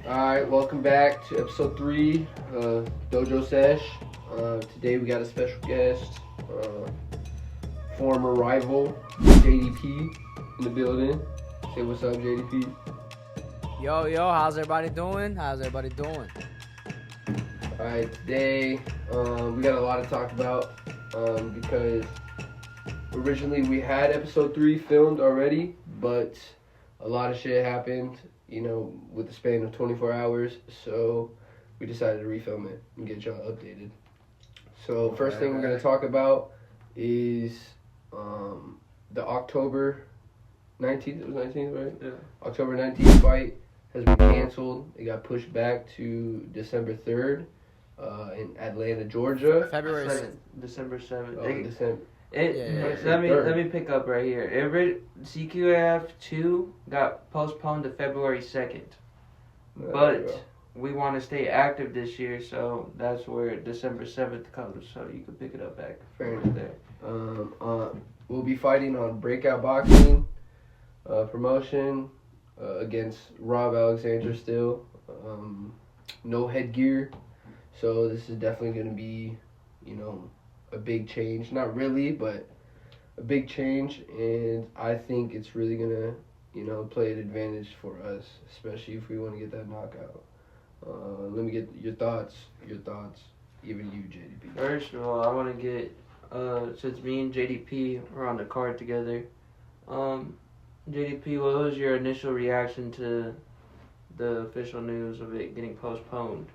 Alright, welcome back to episode 3, Dojo Sesh. Today we got a special guest, former rival, JDP, in the building. Say what's up, JDP. Yo, how's everybody doing? Alright, today we got a lot to talk about because originally we had episode 3 filmed already, but a lot of shit happened, with the span of 24 hours, so we decided to refilm it and get y'all updated. So first thing we're going to talk about is the October 19th, it was 19th, right? Yeah. October 19th fight has been canceled. It got pushed back to December 3rd in Atlanta, Georgia. February 6th. December 7th. December. Let me pick up right here. CQIF2 got postponed to February 2nd. But we want to stay active this year, so that's where December 7th comes, so you can pick it up back. Fair enough. There. We'll be fighting on Breakout Boxing promotion against Rob Alexander still. No headgear. So this is definitely going to be, a big change. Not really, but a big change. And I think it's really going to, play an advantage for us, especially if we want to get that knockout. Let me get your thoughts, even you, JDP. First of all, I want to get, since me and JDP were on the card together, JDP, what was your initial reaction to the official news of it getting postponed?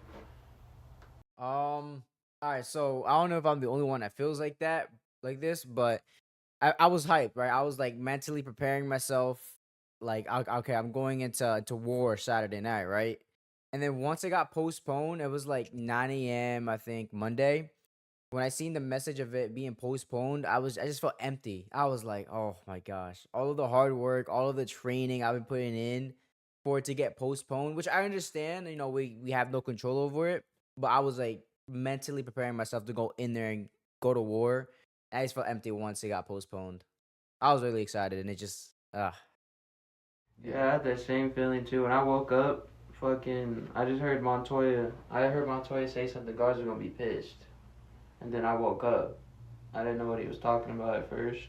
Alright, so I don't know if I'm the only one that feels like this, but I was hyped, right? I was like mentally preparing myself, like, okay, I'm going into war Saturday night, right? And then once it got postponed, it was like 9 a.m., I think, Monday. When I seen the message of it being postponed, I just felt empty. I was like, oh my gosh, all of the hard work, all of the training I've been putting in for it to get postponed, which I understand, we have no control over it, but I was like mentally preparing myself to go in there and go to war. I just felt empty once it got postponed. I was really excited, and it just, Yeah, I had that same feeling too. When I woke up, I just heard Montoya. I heard Montoya say something. The guards are gonna be pissed, and then I woke up. I didn't know what he was talking about at first.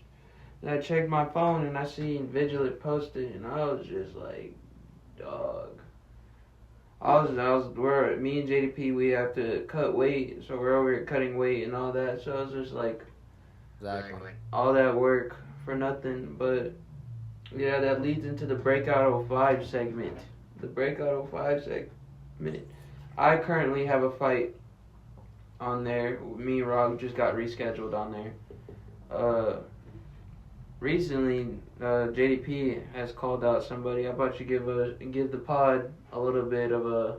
Then I checked my phone and I seen Vigilant posted, and I was just like, dog. Me and JDP, we have to cut weight, so we're over here cutting weight and all that. So I was just like, exactly. all that work for nothing. But yeah, that leads into the Breakout 05 segment. The Breakout 05 segment. I currently have a fight on there. Me and Rob just got rescheduled on there. Recently, JDP has called out somebody. How about you give the pod a little bit of a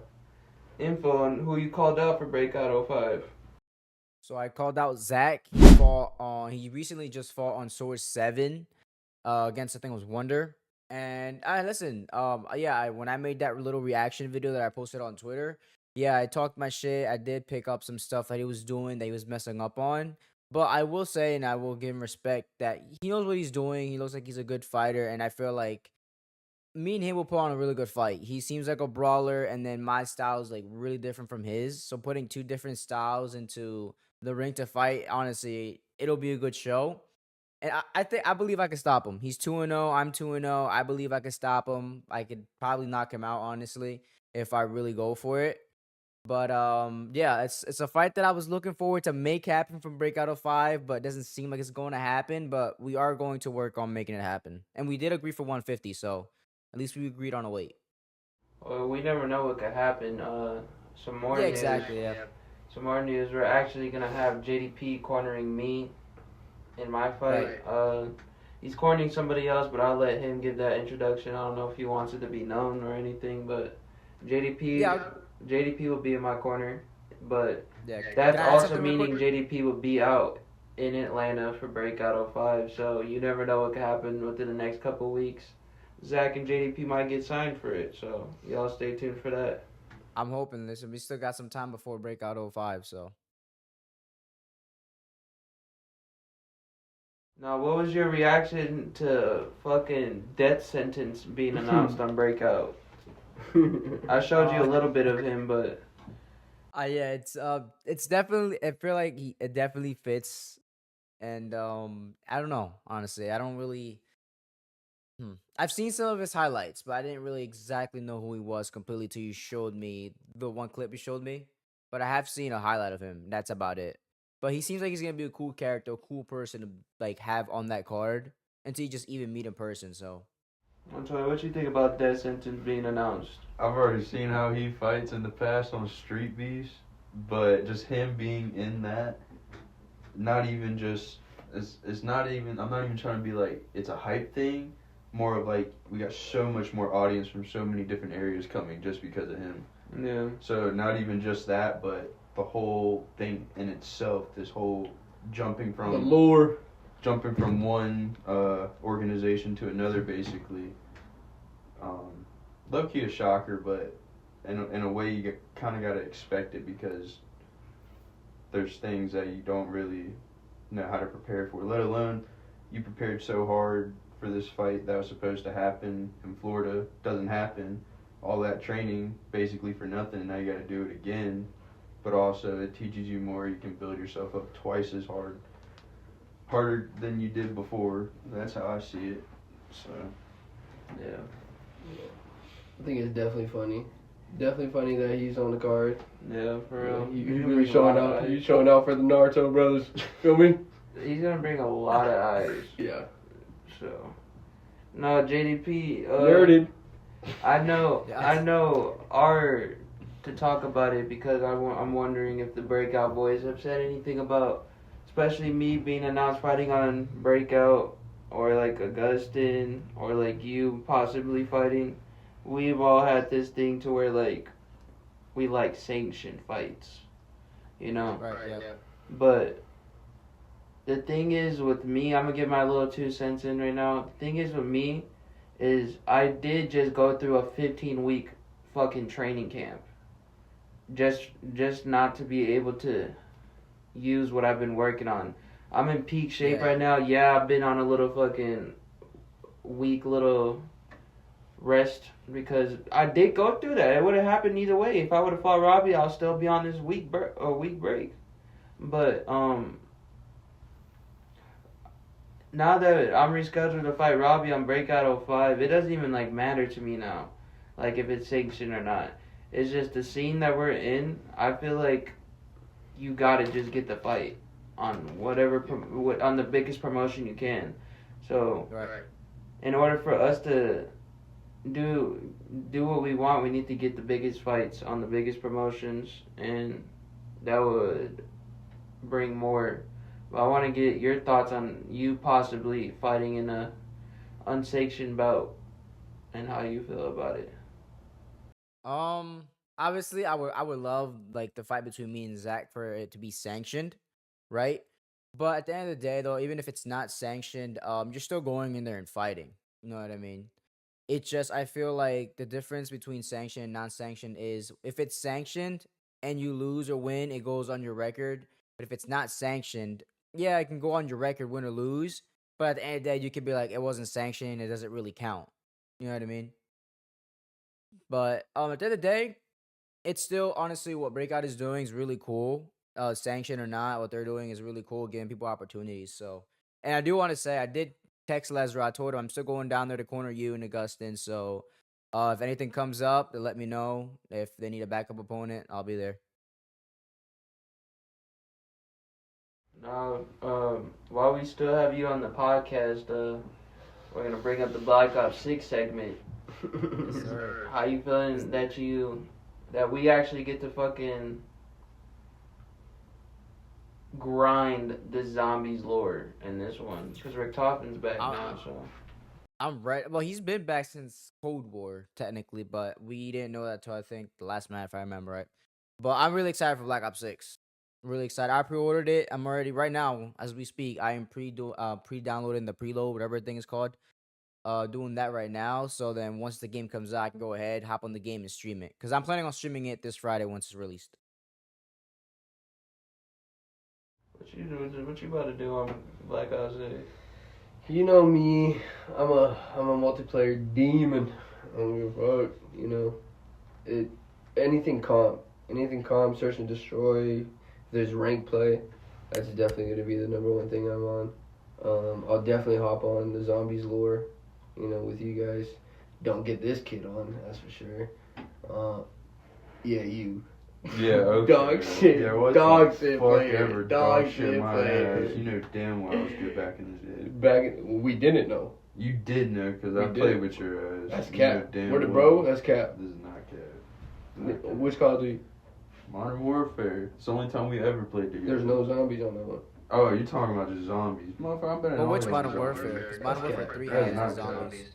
info on who you called out for Breakout 05? So I called out Zach. He recently just fought on Source 7 against, I think it was Wonder. And listen, when I made that little reaction video that I posted on Twitter, I talked my shit. I did pick up some stuff that he was doing that he was messing up on. But I will say, and I will give him respect, that he knows what he's doing. He looks like he's a good fighter, and I feel like me and him will put on a really good fight. He seems like a brawler, and then my style is like really different from his. So putting two different styles into the ring to fight, honestly, it'll be a good show. And I believe I can stop him. He's 2-0. I'm 2-0. I believe I can stop him. I could probably knock him out, honestly, if I really go for it. But it's a fight that I was looking forward to make happen from Breakout 05, but it doesn't seem like it's going to happen. But we are going to work on making it happen. And we did agree for 150, so at least we agreed on a weight. Well, we never know what could happen. Some more news. Exactly, yeah. Some more news. We're actually going to have JDP cornering me in my fight. Right. He's cornering somebody else, but I'll let him give that introduction. I don't know if he wants it to be known or anything, but JDP will be in my corner, but that's also meaning JDP will be out in Atlanta for Breakout 05, so you never know what could happen within the next couple of weeks. Zach and JDP might get signed for it, so y'all stay tuned for that. I'm hoping. Listen, we still got some time before Breakout 05, so. Now, what was your reaction to fucking death sentence being announced on Breakout? I showed you a little bit of him, but Yeah, it's definitely. I feel like it definitely fits, and I don't know. Honestly, I don't really. I've seen some of his highlights, but I didn't really exactly know who he was completely till you showed me the one clip you showed me. But I have seen a highlight of him. That's about it. But he seems like he's gonna be a cool character, a cool person to like have on that card until you just even meet in person. So Antonio, what you think about that sentence being announced? I've already seen how he fights in the past on Street Beast, but just him being in that, not even just, it's not even, I'm not even trying to be like, it's a hype thing, more of like, we got so much more audience from so many different areas coming just because of him. Yeah. So not even just that, but the whole thing in itself, this whole jumping The from lore. one organization to another, basically. Low key a shocker, but in a way you kind of got to expect it because there's things that you don't really know how to prepare for. Let alone you prepared so hard for this fight that was supposed to happen in Florida, doesn't happen. All that training basically for nothing, and now you got to do it again. But also it teaches you more. You can build yourself up twice as harder than you did before. That's how I see it. So Yeah. I think it's definitely funny. Definitely funny that he's on the card. Yeah, for real. You really showing out. You showing out for the Naruto brothers. Feel me? He's gonna bring a lot of eyes. Yeah. So, no, JDP. Nerded. I know. Yes. I know. To talk about it because I'm wondering if the Breakout boys have said anything about, especially me being announced fighting on Breakout, or like Augustin, or like you possibly fighting. We've all had this thing to where like we like sanctioned fights, you know. right, yeah. But the thing is with me, I'm gonna get my little 2 cents in right now. The thing is with me, is I did just go through a 15-week fucking training camp. Just not to be able to use what I've been working on. I'm in peak shape Yeah. right now. Yeah, I've been on a little fucking week little rest because I did go through that. It would have happened either way. If I would have fought Robbie, I'll still be on this week break. But now that I'm rescheduled to fight Robbie on Breakout 05, it doesn't even like matter to me now, like if it's sanctioned or not. It's just the scene that we're in. I feel like you gotta just get the fight on on the biggest promotion you can. So Right. in order for us to do what we want, we need to get the biggest fights on the biggest promotions, and that would bring more. I want to get your thoughts on you possibly fighting in a unsanctioned bout and how you feel about it. Obviously, I would love like the fight between me and Zach for it to be sanctioned, right? But at the end of the day, though, even if it's not sanctioned, you're still going in there and fighting. You know what I mean? It's just I feel like the difference between sanctioned and non-sanctioned is if it's sanctioned and you lose or win, it goes on your record. But if it's not sanctioned, yeah, it can go on your record, win or lose. But at the end of the day, you could be like, it wasn't sanctioned, it doesn't really count. You know what I mean? But at the end of the day, it's still honestly what Breakout is doing is really cool. Sanctioned or not, what they're doing is really cool, giving people opportunities. So, and I do want to say, I did text Lesra. I told him I'm still going down there to corner you and Augustin. So, if anything comes up, then let me know. If they need a backup opponent, I'll be there. Now, while we still have you on the podcast, we're gonna bring up the Black Ops 6 segment. Yes, sir. How you feeling that we actually get to fucking grind the zombies lore in this one? Because Rick Toffin's back now, so. I'm right. Well, he's been back since Cold War, technically, but we didn't know that till I think the last night, if I remember right. But I'm really excited for Black Ops 6. Really excited. I pre-ordered it. I'm already right now as we speak. I am pre-downloading the preload, whatever the thing is called. Doing that right now. So then once the game comes out, I can go ahead, hop on the game, and stream it. Because I'm planning on streaming it this Friday once it's released. What you about to do on Black Ops 6? You know me, I'm a multiplayer demon. I don't give a fuck, you know. anything calm, search and destroy. If there's rank play, that's definitely gonna be the number one thing I'm on. I'll definitely hop on the zombies lore, with you guys. Don't get this kid on, that's for sure. Yeah, you. Yeah, okay. Dog shit. Yeah, what dog the shit fuck player. ever, Dog shit shit my player. ass. You know damn well I was good back in the day. We didn't know. You did know, because I We played did. with your ass. That's You cap. know damn Word of well. bro, that's cap. This is not cap. Not cap. Which Call of Duty? Modern Warfare. It's the only time we ever played together. There's no zombies on that one. Oh, you're talking about just zombies. Motherfucker, I've been in But all which these Modern zombies. Warfare? Because Modern That's Warfare cap. 3 That's has not zombies.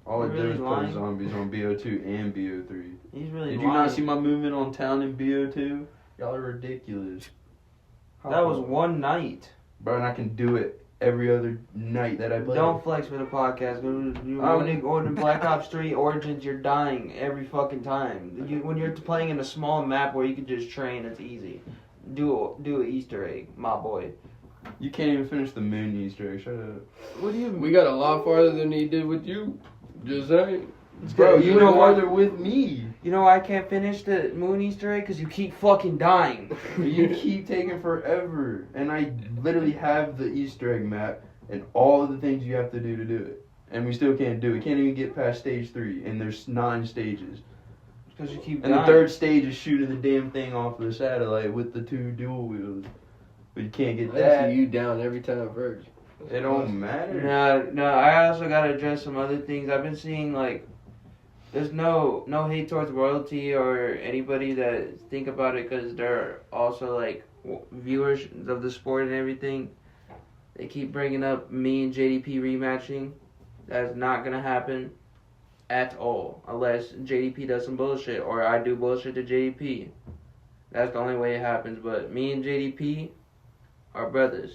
All I You're did was really play lying? zombies on BO2 and BO3. He's really Did you lying. not see my movement on town in BO2? Y'all are ridiculous. That was one night. Bro, and I can do it every other night that I play. Don't flex for the podcast. When you go into Black Ops 3 Origins, you're dying every fucking time. When you're playing in a small map where you can just train, it's easy. Do an Easter egg, my boy. You can't even finish the moon Easter egg. Shut up. What do you mean? We got a lot farther than he did with you. Just saying. Bro, you you know know what? farther with me. You know why I can't finish the moon Easter egg? Because you keep fucking dying. You keep taking forever. And I literally have the Easter egg map and all of the things you have to do it. And we still can't do it. Can't even get past stage 3. And there's 9 stages. Because you keep And dying. the third stage is shooting the damn thing off of the satellite with the 2 dual wheels. But you can't get I that. see you down every time, Verge. It don't matter. No, I also gotta address some other things. I've been seeing, like, there's no hate towards royalty or anybody that think about it, because they're also, like, viewers of the sport and everything. They keep bringing up me and JDP rematching. That's not gonna happen at all, unless JDP does some bullshit or I do bullshit to JDP. That's the only way it happens. But me and JDP are brothers.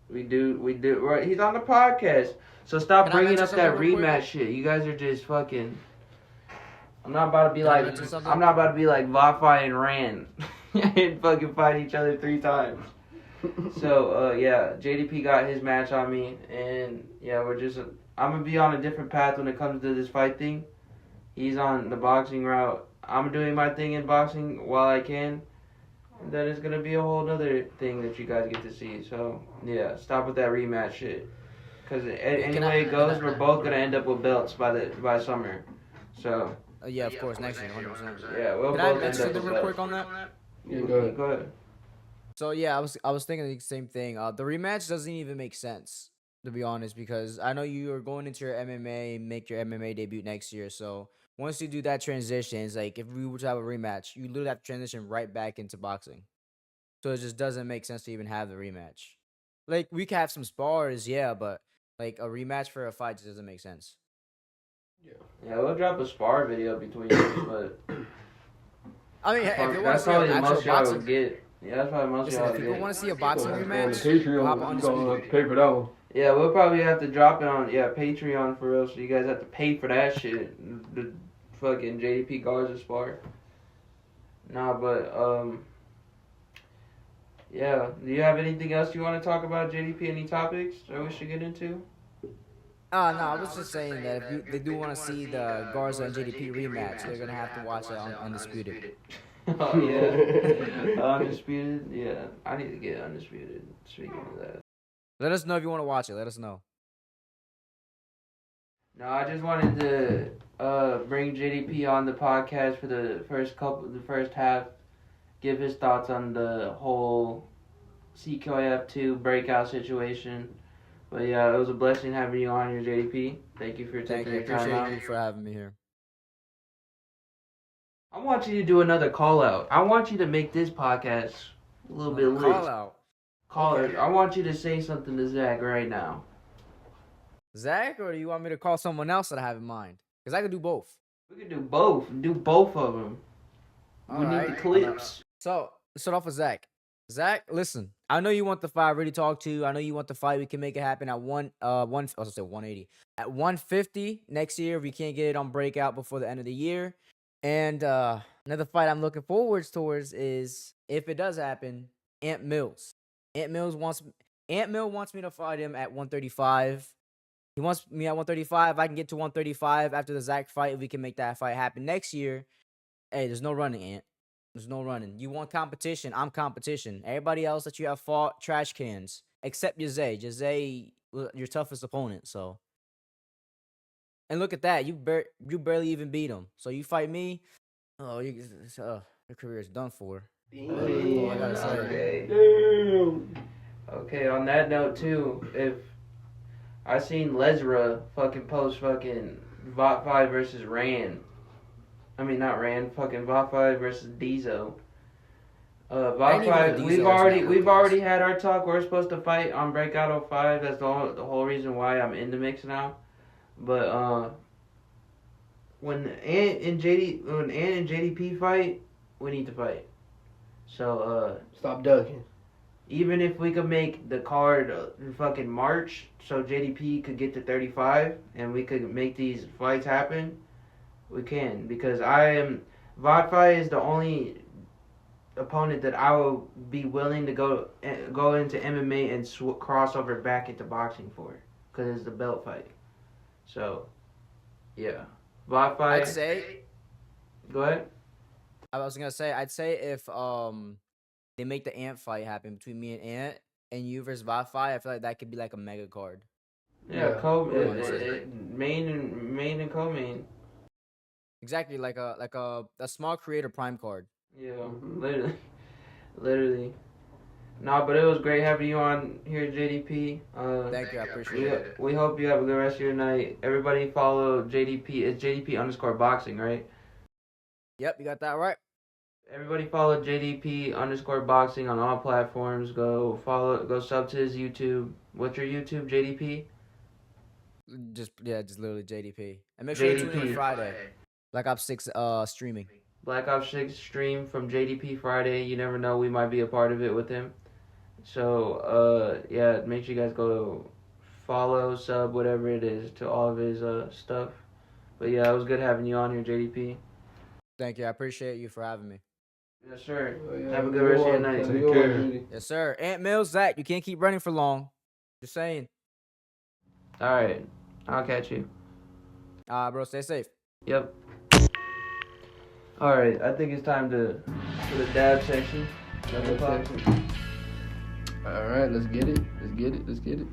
We do. Right? He's on the podcast, so stop Can I bringing mention up that something real quick? rematch shit. You guys are just fucking. I'm not about to be Can I like. mention something? I'm not about to be like Wi-Fi and Rand and fucking fight each other 3 times. So yeah, JDP got his match on me, and yeah, I'm gonna be on a different path when it comes to this fight thing. He's on the boxing route. I'm doing my thing in boxing while I can. And then it's gonna be a whole other thing that you guys get to see. So yeah, stop with that rematch shit. Cause any way it goes, we're both gonna end up with belts by summer. So Yeah, of course, next year, 100%. yeah, we'll Can I both mention end up something with real belts. quick on that? Yeah, go ahead. Go ahead. So yeah, I was thinking the same thing. The rematch doesn't even make sense, to be honest, because I know you are going into your MMA, make your MMA debut next year. So once you do that transition, it's like if we were to have a rematch, you literally have to transition right back into boxing. So it just doesn't make sense to even have the rematch. Like we could have some spars, yeah, but like a rematch for a fight just doesn't make sense. Yeah, we'll drop a spar video between us, but I mean, if you want to that's see an probably the actual most y'all boxing, would get. Yeah, that's probably the most listen, y'all if would people get. want to see a boxing On the rematch, Patreon, hop on you this gonna video. pay for that one. Yeah, we'll probably have to drop it on Patreon for real, so you guys have to pay for that shit. The fucking JDP Garza spar. Nah, but yeah. Do you have anything else you want to talk about, JDP? Any topics that we should get into? No, I was just saying that if they do want to see the Garza and JDP rematch, they're gonna have to watch it on Undisputed. Oh yeah, Undisputed. Yeah, I need to get Undisputed. Speaking of that. Let us know if you want to watch it. Let us know. No, I just wanted to bring JDP on the podcast for the first half, give his thoughts on the whole CQIF2 breakout situation. But yeah, it was a blessing having you on here, JDP. Thank you for Thank taking you. your time out. Appreciate you for having me here. I want you to do another call out. I want you to make this podcast a little bit lit. Call out. Caller, I want you to say something to Zach right now. Zach, or do you want me to call someone else that I have in mind? Because I could do both. We could do both. Do both of them. We need the Alright. clips. So, let's start off with Zach. Zach, listen. I know you want the fight. I already talked to you. I know you want the fight. We can make it happen at 180. At 150 next year if we can't get it on Breakout before the end of the year. And another fight I'm looking forward towards is, if it does happen, Ant Mills. Ant Mill wants me to fight him at 135. He wants me at 135. I can get to 135 after the Zach fight. If we can make that fight happen next year, hey, there's no running, Ant. There's no running. You want competition. I'm competition. Everybody else that you have fought, trash cans. Except Jose. Jose, your toughest opponent, so. And look at that. You barely even beat him. So you fight me, your career is done for. Hey, I gotta say. okay. Damn. Okay, on that note too, if I seen Lesra fucking post fucking Vot5 versus Rand. I mean not Rand, fucking Vot5 versus Dojo. Vot5, we've already had our talk. We're supposed to fight on Breakout 05. That's the whole reason why I'm in the mix now. But when Ant and JDP fight, we need to fight. So Stop ducking. even if we could make the card in fucking March, so JDP could get to 35, and we could make these fights happen, we can. Because Vodfi is the only opponent that I will be willing to go into MMA and cross over back into boxing for, because it's the belt fight. So, yeah. Vodfi. I'd say. Go ahead. I was gonna say. I'd say if they make the Ant fight happen between me and Ant and you versus Vodfi, I feel like that could be like a mega card. Yeah, Yeah. main and co-main. Exactly, like a small creator prime card. Yeah, Mhm. literally. No, but it was great having you on here, JDP. Thank you, I appreciate it. We hope you have a good rest of your night. Everybody follow JDP. It's JDP_boxing, right? Yep, you got that right. Everybody follow JDP_boxing on all platforms. Go sub to his YouTube. What's your YouTube, JDP? Just literally JDP. And make sure you tune in JDP. Friday. Black Ops 6 streaming. Black Ops 6 stream from JDP Friday. You never know, we might be a part of it with him. So, yeah, make sure you guys go follow, sub, whatever it is, to all of his stuff. But yeah, it was good having you on here, JDP. Thank you. I appreciate you for having me. Yes, sir. Oh, yeah, Have a good rest of your night. Have a Take good care. one, Judy. Yes, sir. Ant Mills, Zach, you can't keep running for long. Just saying. All right. I'll catch you. Bro, stay safe. Yep. All right. I think it's time for the dab section. All right, let's get it. Let's get it.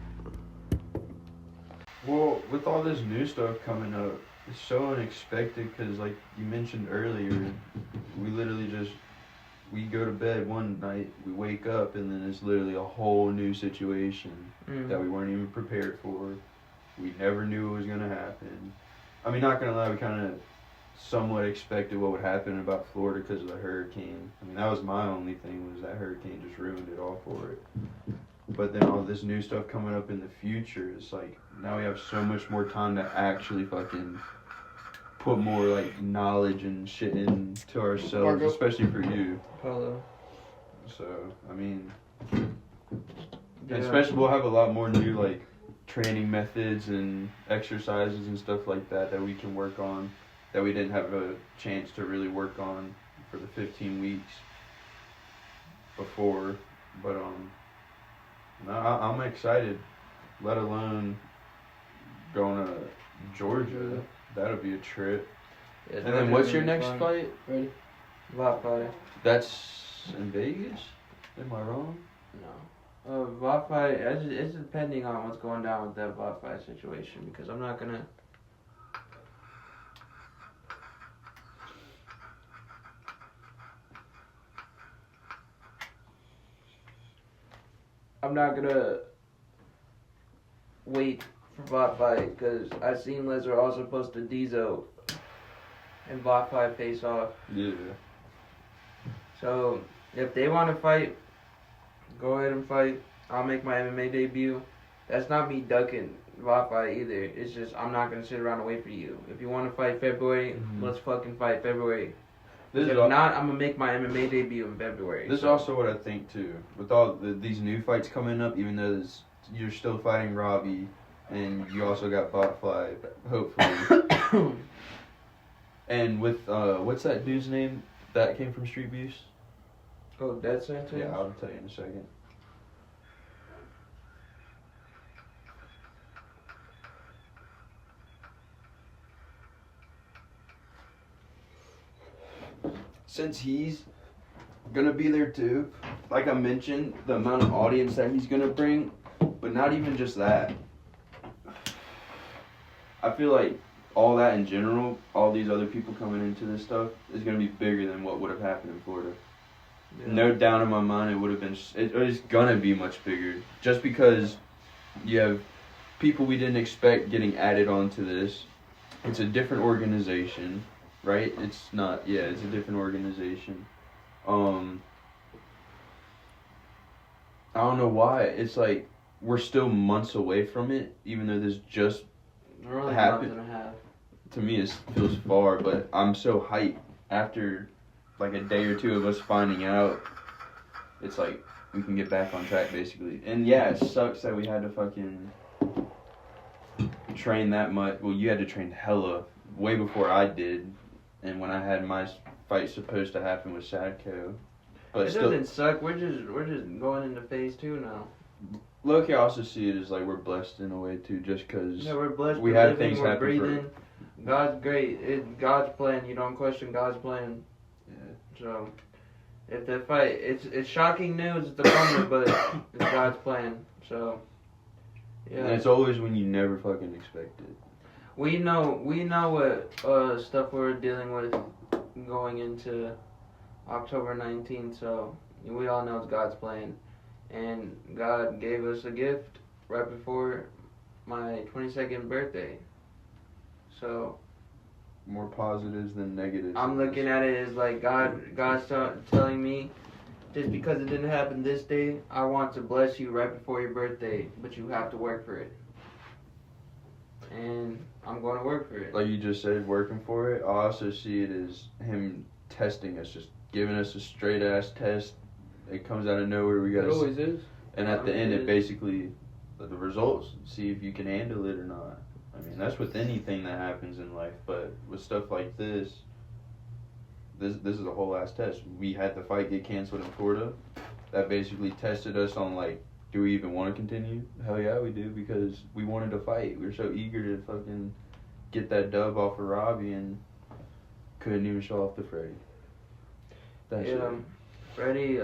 Well, with all this new stuff coming up, it's so unexpected because, like you mentioned earlier, we go to bed one night, we wake up, and then it's literally a whole new situation that we weren't even prepared for. We never knew it was going to happen. I mean, not going to lie, we kind of somewhat expected what would happen about Florida because of the hurricane. I mean, that was my only thing, was that hurricane just ruined it all for it. But then all this new stuff coming up in the future, it's like, now we have so much more time to actually fucking put more, like, knowledge and shit into ourselves, especially for you. Polo. So, I mean, Yeah. especially we'll have a lot more new, like, training methods and exercises and stuff like that we can work on that we didn't have a chance to really work on for the 15 weeks before. But, no, I'm excited, let alone going to Georgia. That'll be a trip. Yeah, And then what's your next fight? Ready? Vodfi. That's in Vegas? Am I wrong? No. Vodfi, it's depending on what's going down with that Vodfi situation, because I'm not gonna. I'm not gonna wait for Vodfi, because I seen Lesnar also post a Dojo and Vodfi face off. Yeah. So, if they want to fight, go ahead and fight. I'll make my MMA debut. That's not me ducking Vodfi either. It's just, I'm not going to sit around and wait for you. If you want to fight February, let's fucking fight February. This If is not, I'm going to make my MMA debut in February. This is also what I think too. With all these new fights coming up, even though you're still fighting Robbie, and you also got Botfly, hopefully. And with what's that dude's name that came from Street Beefs? Oh, Dead Sentence? Yeah, I'll tell you in a second. since he's gonna be there too, like I mentioned, the amount of audience that he's gonna bring, but not even just that. I feel like all that in general, all these other people coming into this stuff, is gonna be bigger than what would have happened in Florida. Yeah. No doubt in my mind, it would have been. It is gonna be much bigger, just because you have people we didn't expect getting added onto this. It's a different organization, right? It's not. Yeah, it's a different organization. I don't know why. It's like we're still months away from it, even though this just We're only a happened. month and a half. To me it feels far, but I'm so hyped after like a day or two of us finding out. It's like we can get back on track basically. And yeah, it sucks that we had to fucking train that much. Well, you had to train hella way before I did, and when I had my fight supposed to happen with Sadko. But It still, doesn't suck. We're just going into phase 2 now. low-key I also see it as like we're blessed in a way too, just because Yeah, we're blessed. we we're had living, things we're happen for- breathing. God's great. God's plan. You don't question God's plan. Yeah. So, if the fight, it's shocking news at the moment, but it's God's plan. So, yeah. And it's always when you never fucking expect it. We know what stuff we're dealing with going into October 19th. So we all know it's God's plan, and God gave us a gift right before my 22nd birthday. So More positives than negatives. I'm looking at it as like God's telling me, just because it didn't happen this day, I want to bless you right before your birthday, but you have to work for it. And I'm going to work for it. Like you just said, working for it. I also see it as him testing us, just giving us a straight ass test. It comes out of nowhere. We It got always is. and at the It end, is. it basically the results. See if you can handle it or not. I mean, that's with anything that happens in life, but with stuff like this is a whole ass test. We had the fight get canceled in Florida. That basically tested us on like, do we even want to continue? Hell yeah, we do, because we wanted to fight. We were so eager to fucking get that dub off of Robbie and couldn't even show off to Freddie. That's Yeah, it. Freddie,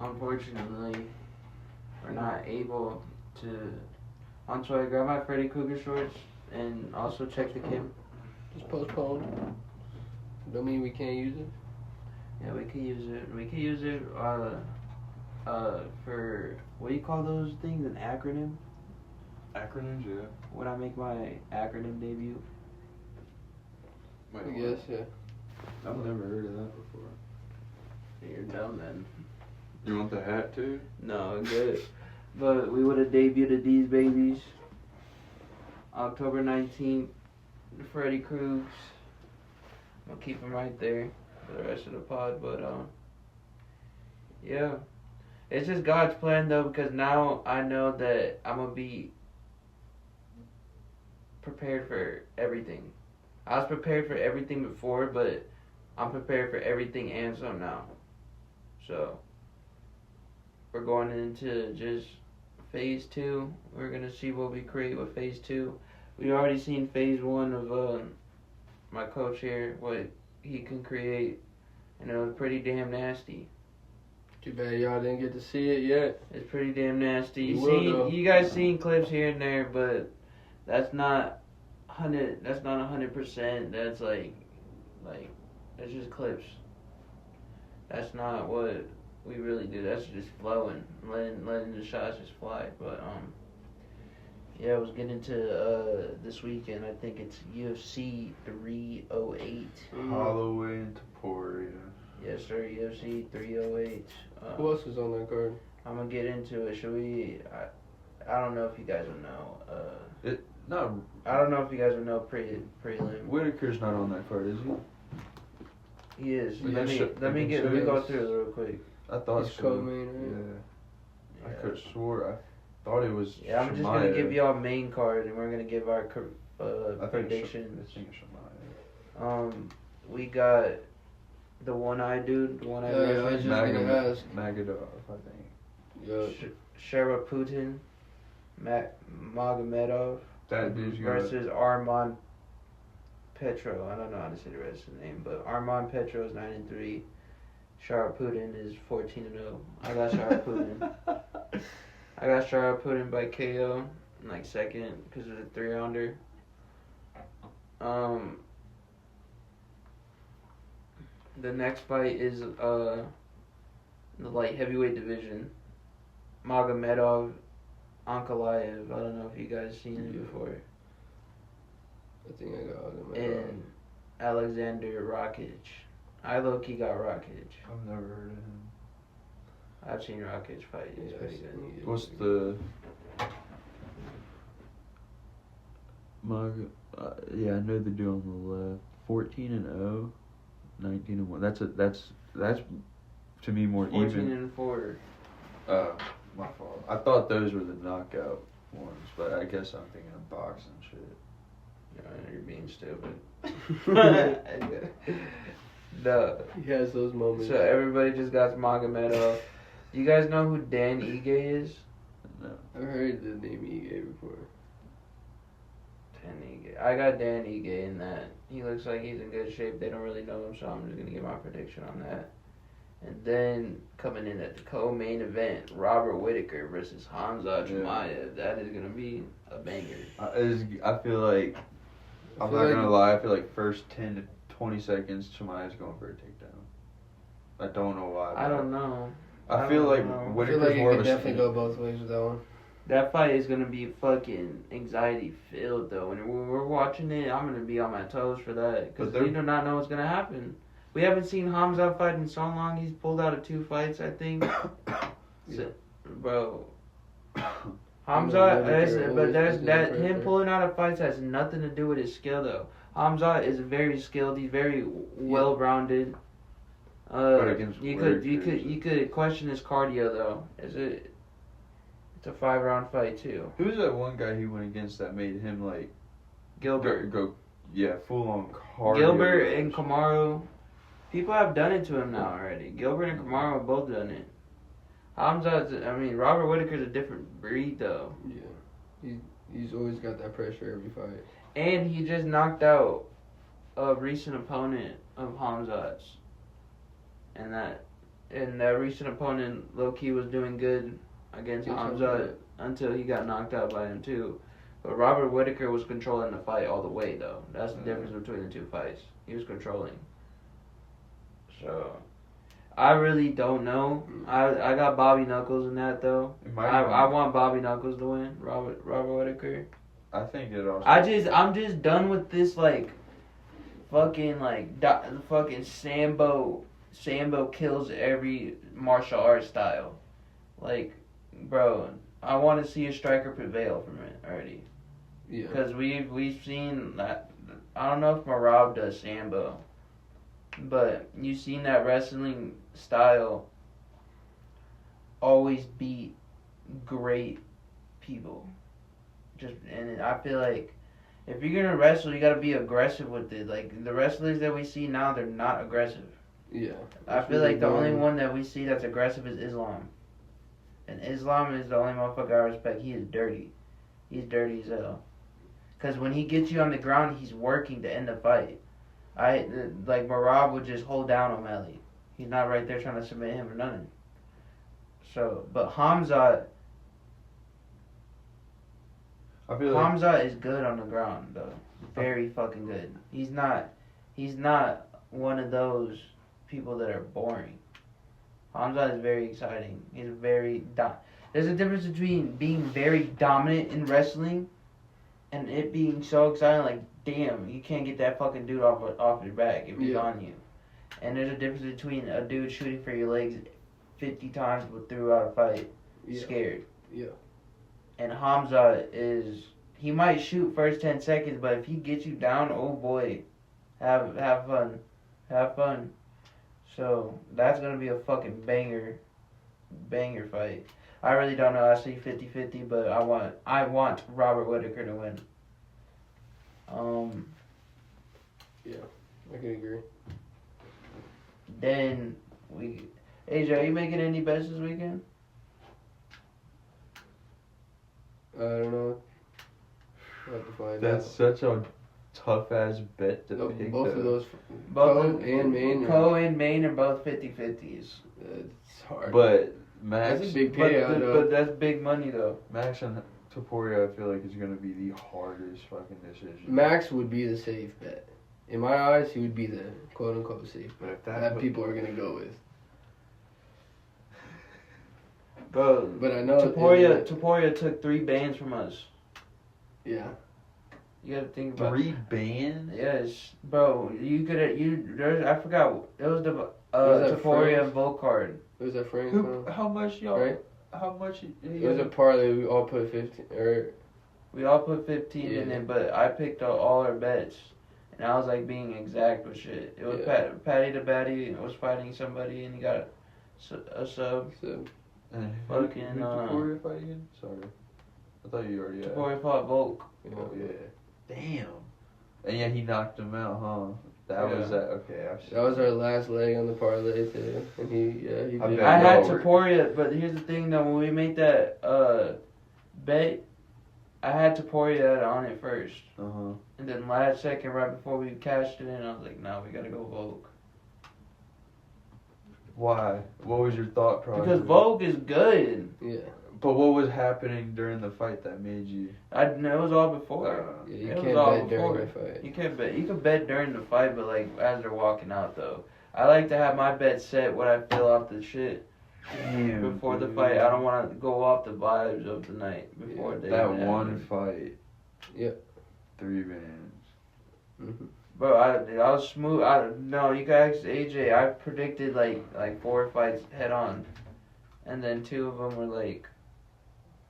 unfortunately, we're not able to. I'm sorry, grab my Freddy Krueger shorts and also check the cam. Just postpone. Don't mean we can't use it. Yeah, we could use it. We could use it for, what do you call those things? An acronym? Acronyms, yeah. When I make my acronym debut. I guess, yeah. I've never heard of that before. You're dumb then. You want the hat too? No, good. But we would have debuted at These Babies. October 19th. Freddy Kruegs. I'll keep him right there for the rest of the pod. But, yeah. It's just God's plan, though, because now I know that I'm going to be prepared for everything. I was prepared for everything before, but I'm prepared for everything and some now. So, we're going into just phase 2. We're going to see what we create with phase 2. We already seen phase 1 of my coach here, what he can create, and it was pretty damn nasty. Too bad y'all didn't get to see it yet. It's pretty damn nasty. You will, though. You guys seen clips here and there, but that's not 100%. That's like that's just clips. That's not what we really do. That's just flowing, letting the shots just fly. But yeah, I was getting to this weekend. I think it's UFC 308. Holloway and Taporia. Yes, sir. UFC 308. Who else is on that card? I'm gonna get into it. Should we? I don't know if you guys will know. No, I don't know if you guys will know prelim. Whitaker's not on that card, is he? He is. But Let me let me go through it real quick. I thought He's so. co-main, right? Yeah. I could have swore I thought it was. Yeah, I'm just gonna give y'all main card, and we're gonna give our predictions. I think it's Shemaya. We got the one-eyed dude, the one-eyed Yeah, I was Russian, just gonna ask. Magadov, I think. Yeah. Sharaputin, Magomedov That dude's gonna. versus Arman Petro. I don't know how to say the rest of the name, but Armand Petro is 9-3. Sharapudin is 14-0. I got Sharapudin. I got Sharapudin by KO in like second because of the 3-rounder. The next fight is the light heavyweight division. Magomedov, Ankalaev. I don't know if you guys seen it before. I think I got him. And Alexander Rakic. I low-key got Rakic. I've never heard of him. I've seen Rakic fight. He's pretty good. What's the? Yeah, I know the dude on the left. 14-0, 19-1. That's to me more 14-4. even. My fault. I thought those were the knockout ones, but I guess I'm thinking of boxing shit. You're being stupid. No. He has those moments. So everybody just got Magomedov. You guys know who Dan Ige is? No. I've heard the name Ige before. Dan Ige. I got Dan Ige in that. He looks like he's in good shape. They don't really know him, so I'm just going to give my prediction on that. And then coming in at the co-main event, Robert Whittaker versus Hamza Chimaev. That is going to be a banger. I feel like, I'm not going to lie, I feel like first 10 to 20 seconds, Chimaev's going for a takedown. I don't know why. I don't know. I feel like Whittaker's I feel like more it of could a definitely go both ways with that one. That fight is going to be fucking anxiety filled, though. When we're watching it, I'm going to be on my toes for that. Because we do not know what's going to happen. We haven't seen Hamza fight in so long. He's pulled out of 2 fights, I think. Bro. Hamza, but him pulling out of fights has nothing to do with his skill, though. Hamza is very skilled. He's very well-rounded. You could question his cardio, though. It's a 5-round fight, too. Who's that one guy he went against that made him like Gilbert. Full on cardio. Gilbert and Kamaru. People have done it to him now already. Gilbert and Kamaru have both done it. Robert Whittaker's a different breed, though. Yeah. He's always got that pressure every fight. And he just knocked out a recent opponent of Hamza's. And that recent opponent, low-key, was doing good against Hamza until he got knocked out by him, too. But Robert Whittaker was controlling the fight all the way, though. That's the difference between the 2 fights. He was controlling. So, I really don't know. I got Bobby Knuckles in that, though. I want Bobby Knuckles to win. Robert Whittaker. I think it also. I'm just done with this fucking Sambo kills every martial arts style. Bro, I want to see a striker prevail from it already. Yeah. Because we've seen that. I don't know if Marab does Sambo, but you've seen that wrestling style always beat great people. And I feel like if you're gonna wrestle, you gotta be aggressive with it. Like the wrestlers that we see now, they're not aggressive. Yeah. I feel like the only one that we see that's aggressive is Islam. And Islam is the only motherfucker I respect. He is dirty. He's dirty as hell. Because when he gets you on the ground, he's working to end the fight. Marab would just hold down O'Malley. He's not right there trying to submit him or nothing. So, but Hamza is good on the ground, though. Very fucking good. He's not one of those people that are boring. Hamza is very exciting. He's very there's a difference between being very dominant in wrestling and it being so exciting, like, damn, you can't get that fucking dude off your back if he's on you. And there's a difference between a dude shooting for your legs 50 times throughout a fight, scared. Yeah. And Hamza he might shoot first 10 seconds, but if he gets you down, oh boy, have fun. Have fun. So, that's going to be a fucking banger fight. I really don't know. I see 50-50, but I want Robert Whittaker to win. Yeah, I can agree. Then AJ, are you making any bets this weekend? I don't know. I'll have to find out. That's such a tough ass bet to pick. Both of those, Both Co and Main. Co and Main are both 50-50s. It's hard. But Max, that's a big But, payout, though. but that's big money though. Max and Topuria, I feel like is gonna be the hardest fucking decision. Max would be the safe bet. In my eyes, he would be the quote unquote safe But bet if that people are gonna go with. Bro, But I know Topuria took 3 bands from us. Yeah. You gotta think about 3 bands. Yes, bro. There's I forgot. It was the Was that Topuria France? and Volt card. It was that Frank Who? song, How much y'all? right? How much? It was a parlay. We all put 15. Or We all put 15 in Yeah. it, but I picked all our bets, and I was like being exact with shit. It was Yeah. Patty the Batty was fighting somebody, and he got a sub. so And Fucking, who Topuria fight again? Sorry, I thought you already had. Topuria fought Volk. Oh yeah. Damn. And yeah, he knocked him out, huh? That was Yeah. that. Okay, that was our last leg on the parlay too, and he I did. bet I had y'all were- Topuria, but here's the thing though. When we made that bet, I had Topuria on it first. Uh-huh. And then last second, right before we cashed it in, I was like, no, we gotta go Vogue. Why? What was your thought process? Because Vogue is good. Yeah. But what was happening during the fight that made you? I know it was all before. Yeah, you It was can't all bet during before. the fight. You can bet. You can bet during the fight, but like as they're walking out though. I like to have my bet set what I feel off the shit Damn, before the dude. fight. I don't want to go off the vibes of the night before they That even one happen. fight. Yep. 3 bands. Mm-hmm. Bro, I was smooth. No, you guys, AJ. I predicted like 4 fights head on, and then 2 of them were like,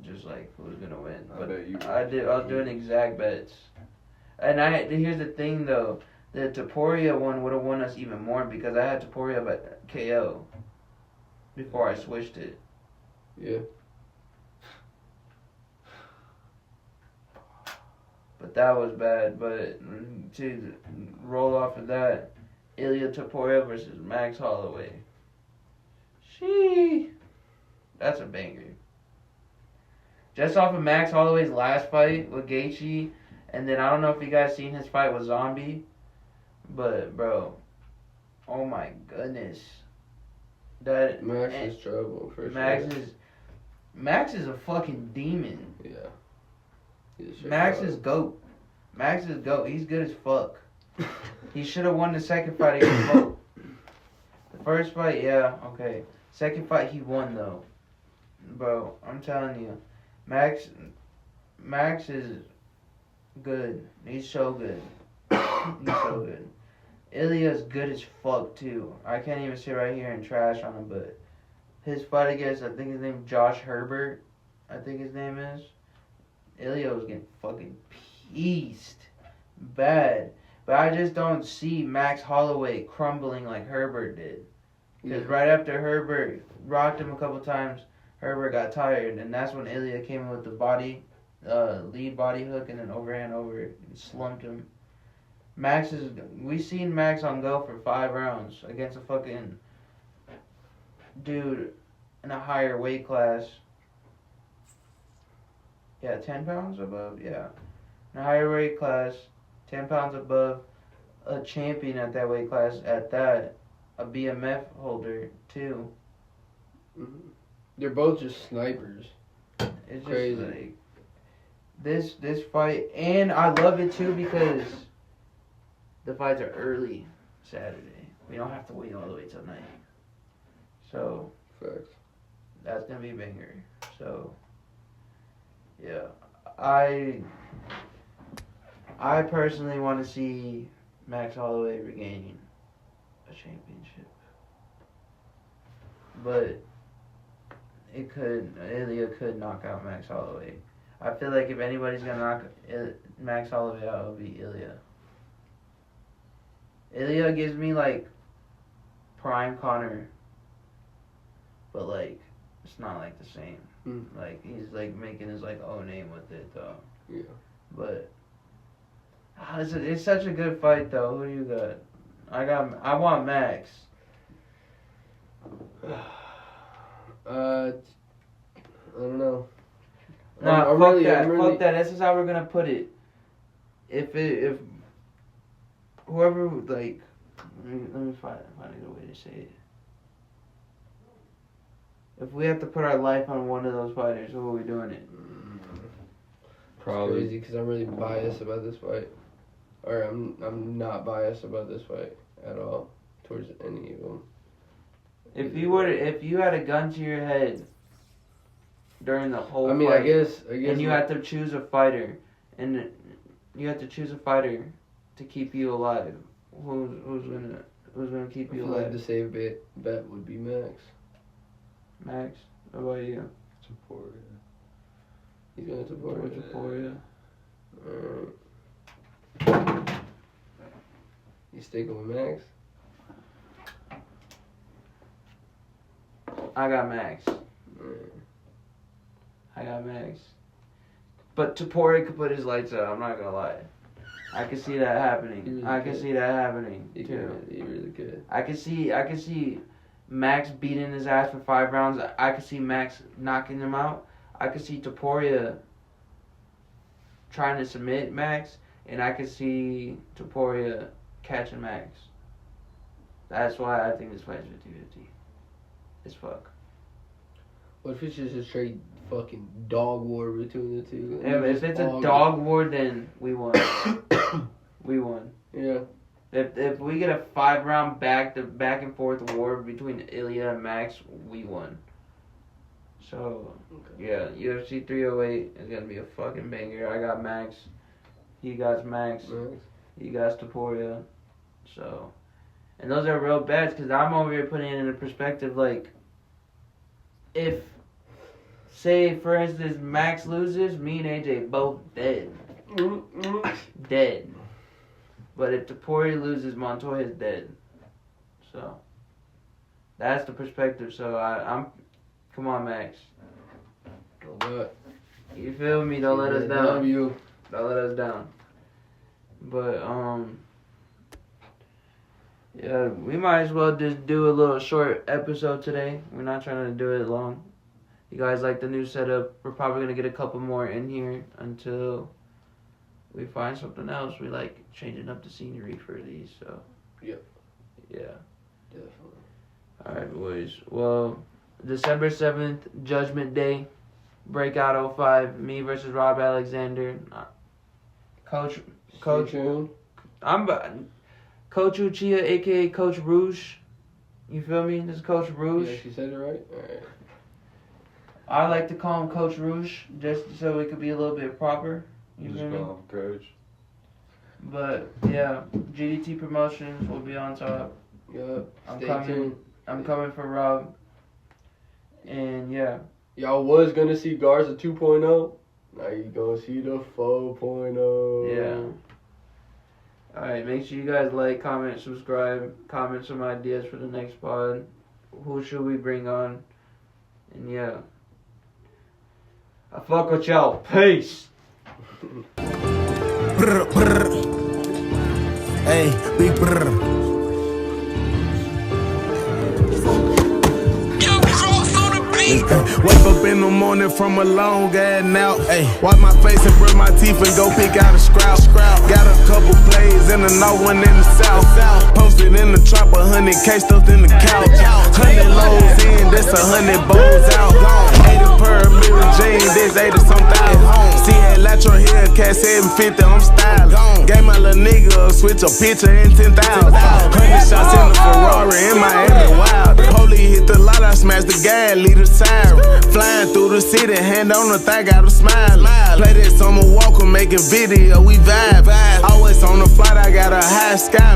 just like who's gonna win. I But bet you. I was doing exact bets, and here's the thing though, the Topuria one would have won us even more because I had Topuria by KO before I switched it. Yeah. But that was bad. But to roll off of that, Ilya Topuria versus Max Holloway. That's a banger. Just off of Max Holloway's last fight with Gaethje, and then I don't know if you guys seen his fight with Zombie, but bro, oh my goodness, that Max is trouble for Max sure. Max is a fucking demon. Yeah. He's a straight Max dog. is GOAT. Max is GOAT. He's good as fuck. He should have won the second fight against Volk. The first fight, yeah, okay. Second fight, he won though. Bro, I'm telling you, Max is good. He's so good. He's so good. Ilya's good as fuck too. I can't even sit right here and trash on him, but his fight against, I think his name Josh Herbert, I think his name is. Ilya was getting fucking pieced bad. But I just don't see Max Holloway crumbling like Herbert did. Because right after Herbert rocked him a couple times, Herbert got tired. And that's when Ilya came in with the lead body hook and then overhand over and slumped him. We seen Max on go for 5 rounds against a fucking dude in a higher weight class. Yeah, 10 pounds above, yeah. In a higher weight class, 10 pounds above, a champion at that weight class, at that, a BMF holder, too. Mhm. They're both just snipers. It's Crazy. just like, this fight, and I love it, too, because the fights are early Saturday. We don't have to wait all the way till night. So, Facts. that's going to be a banger. So, yeah. I personally want to see Max Holloway regaining a championship. But Ilya could knock out Max Holloway. I feel like if anybody's going to knock Max Holloway out, it'll be Ilya. Ilya gives me like prime Connor, but like it's not like the same. Like he's like making his like own name with it though. Yeah. But it's such a good fight though. Who do you got? I want Max. I don't know. Nah, I'm fuck really- that. I'm really- Fuck that. This is how we're gonna put it. If whoever like, let me find a good way to say it. If we have to put our life on one of those fighters, who are we doing it? Probably. Crazy because I'm really biased about this fight, or I'm not biased about this fight at all towards any of them. If you had a gun to your head during the whole I mean, fight, I guess and you had to choose a fighter, and you had to choose a fighter to keep you alive, who's gonna keep you alive? The safe bet would be Max. Max, what about you? Support. He's gonna support Taporia. Alright. You sticking with Max? I got Max. Alright. I got Max. But Taporia could put his lights out, I'm not gonna lie. I can see that happening. Really I can could. see that happening He too. really could. I can see Max beating his ass for 5 rounds. I can see Max knocking him out. I can see Taporia trying to submit Max, and I can see Taporia catching Max. That's why I think this fight's 50-50. As fuck. What if it's just a straight fucking dog war between the two? If it's a dog war, then we won. We won. Yeah. If we get a 5-round back and forth war between Ilya and Max, we won. So yeah, UFC 308 is gonna be a fucking banger. I got Max. He got Max. He got Taporia. So, and those are real bets because I'm over here putting it in a perspective like, if, say for instance, Max loses, me and AJ both dead. Dead. But if Taporia loses, Montoya's dead. So, that's the perspective. So I'm, come on, Max. You feel me? Don't let us down. Love you. Don't let us down. But yeah, we might as well just do a little short episode today. We're not trying to do it long. You guys like the new setup? We're probably gonna get a couple more in here until we find something else. We like changing up the scenery for these, so. Yep. Yeah. Definitely. Alright, boys. Well, December 7th, Judgment Day. Breakout 05, me versus Rob Alexander. Coach. I'm Coach Uchiha, aka Coach Rouge. You feel me? This is Coach Rouge. Yeah, she said it right? Alright. I like to call him Coach Rouge, just so we could be a little bit proper. You Just feel me? call him Coach. But yeah, GDT Promotions will be on top. Yup. I'm coming for Rob. And yeah. Y'all was gonna see Garza 2.0. Now you gonna see the 4.0. Yeah. Alright, make sure you guys like, comment, subscribe, comment some ideas for the next pod. Who should we bring on? And yeah. I fuck with y'all. Peace. Brr, brr. Hey, big brr. Wake up in the morning from a long ass nap. Ay, wipe my face and brush my teeth and go pick out a scrap. Got a couple plays in the north, one in the south. Posted in the trap, 100K stuffed in the couch. 100 lows in, that's 100 bowls out. 80 per million jeans, this 80 some thousand. See that Latro here, cat 750, I'm styling. Gave my little nigga a switch, a picture in 10,000. 100 shots in the Ferrari, in Miami, wild. Police hit the lot, I smashed the gas, lead the siren. Flying through the city, hand on the thigh, got a smile. Play that Summer Walker, making video, we vibe. Always on the flight, I got a high sky.